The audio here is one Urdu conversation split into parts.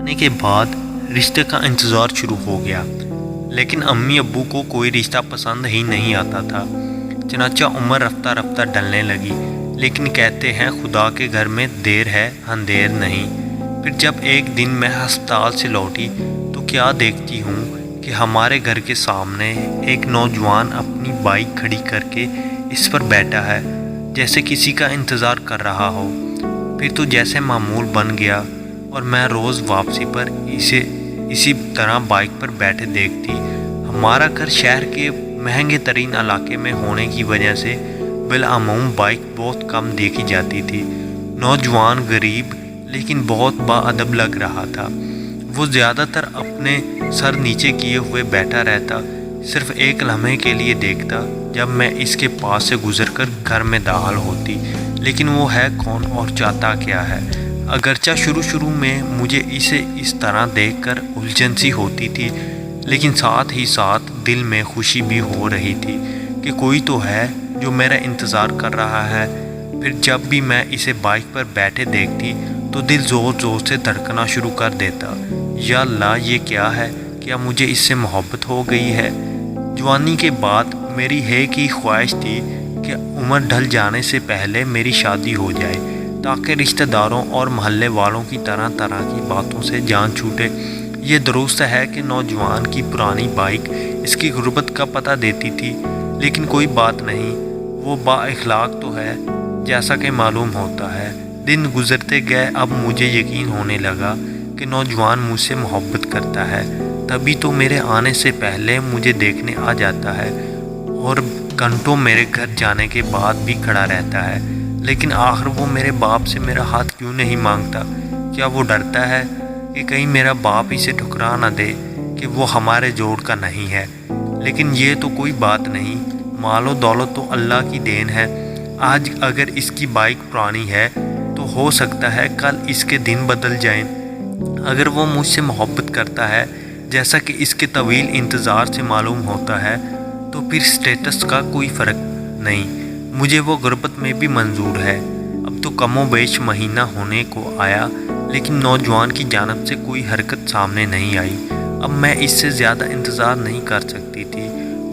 آنے کے بعد رشتے کا انتظار شروع ہو گیا، لیکن امی ابو کو کوئی رشتہ پسند ہی نہیں آتا تھا۔ چنانچہ عمر رفتہ رفتہ ڈلنے لگی، لیکن کہتے ہیں خدا کے گھر میں دیر ہے اندھیر نہیں۔ پھر جب ایک دن میں ہسپتال سے لوٹی تو کیا دیکھتی ہوں کہ ہمارے گھر کے سامنے ایک نوجوان اپنی بائک کھڑی کر کے اس پر بیٹھا ہے، جیسے کسی کا انتظار کر رہا ہو۔ پھر تو جیسے معمول بن گیا اور میں روز واپسی پر اسے اسی طرح بائک پر بیٹھے دیکھتی۔ ہمارا گھر شہر کے مہنگے ترین علاقے میں ہونے کی وجہ سے بالعموم بائک بہت کم دیکھی جاتی تھی۔ نوجوان غریب لیکن بہت باادب لگ رہا تھا۔ وہ زیادہ تر اپنے سر نیچے کیے ہوئے بیٹھا رہتا، صرف ایک لمحے کے لیے دیکھتا جب میں اس کے پاس سے گزر کر گھر میں داخل ہوتی۔ لیکن وہ ہے کون اور چاہتا کیا ہے؟ اگرچہ شروع میں مجھے اسے اس طرح دیکھ کر الجھن سی ہوتی تھی، لیکن ساتھ ہی ساتھ دل میں خوشی بھی ہو رہی تھی کہ کوئی تو ہے جو میرا انتظار کر رہا ہے۔ پھر جب بھی میں اسے بائک پر بیٹھے دیکھتی تو دل زور زور سے دھڑکنا شروع کر دیتا۔ یا اللہ، یہ کیا ہے؟ کیا مجھے اس سے محبت ہو گئی ہے؟ جوانی کے بعد میری ایک ہی خواہش تھی کہ عمر ڈھل جانے سے پہلے میری شادی ہو جائے، تاکہ رشتہ داروں اور محلے والوں کی طرح کی باتوں سے جان چھوٹے۔ یہ درست ہے کہ نوجوان کی پرانی بائک اس کی غربت کا پتہ دیتی تھی، لیکن کوئی بات نہیں، وہ با اخلاق تو ہے، جیسا کہ معلوم ہوتا ہے۔ دن گزرتے گئے، اب مجھے یقین ہونے لگا کہ نوجوان مجھ سے محبت کرتا ہے، تبھی تو میرے آنے سے پہلے مجھے دیکھنے آ جاتا ہے اور گھنٹوں میرے گھر جانے کے بعد بھی کھڑا رہتا ہے۔ لیکن آخر وہ میرے باپ سے میرا ہاتھ کیوں نہیں مانگتا؟ کیا وہ ڈرتا ہے کہ کہیں میرا باپ اسے ٹھکرا نہ دے کہ وہ ہمارے جوڑ کا نہیں ہے؟ لیکن یہ تو کوئی بات نہیں، مال و دولت تو اللہ کی دین ہے۔ آج اگر اس کی بائک پرانی ہے تو ہو سکتا ہے کل اس کے دن بدل جائیں۔ اگر وہ مجھ سے محبت کرتا ہے جیسا کہ اس کے طویل انتظار سے معلوم ہوتا ہے، تو پھر سٹیٹس کا کوئی فرق نہیں، مجھے وہ غربت میں بھی منظور ہے۔ اب تو کم و بیش مہینہ ہونے کو آیا، لیکن نوجوان کی جانب سے کوئی حرکت سامنے نہیں آئی۔ اب میں اس سے زیادہ انتظار نہیں کر سکتی تھی۔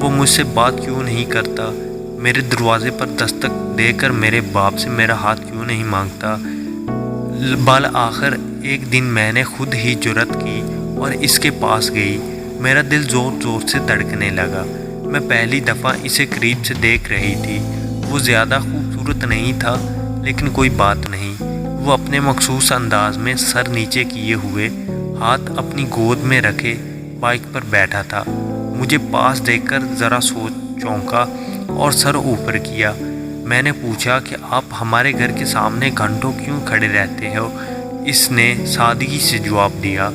وہ مجھ سے بات کیوں نہیں کرتا؟ میرے دروازے پر دستک دے کر میرے باپ سے میرا ہاتھ کیوں نہیں مانگتا؟ بالآخر ایک دن میں نے خود ہی جرأت کی اور اس کے پاس گئی۔ میرا دل زور زور سے دھڑکنے لگا۔ میں پہلی دفعہ اسے قریب سے دیکھ رہی تھی۔ وہ زیادہ خوبصورت نہیں تھا، لیکن کوئی بات نہیں، وہ اپنے مخصوص انداز میں سر نیچے کیے ہوئے، ہاتھ اپنی گود میں رکھے بائک پر بیٹھا تھا۔ مجھے پاس دیکھ کر ذرا چونکا اور سر اوپر کیا۔ میں نے پوچھا کہ آپ ہمارے گھر کے سامنے گھنٹوں کیوں کھڑے رہتے ہو؟ اس نے سادگی سے جواب دیا،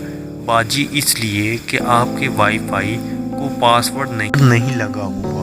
باجی اس لیے کہ آپ کے وائی فائی کو پاس ورڈ نہیں لگا ہوا۔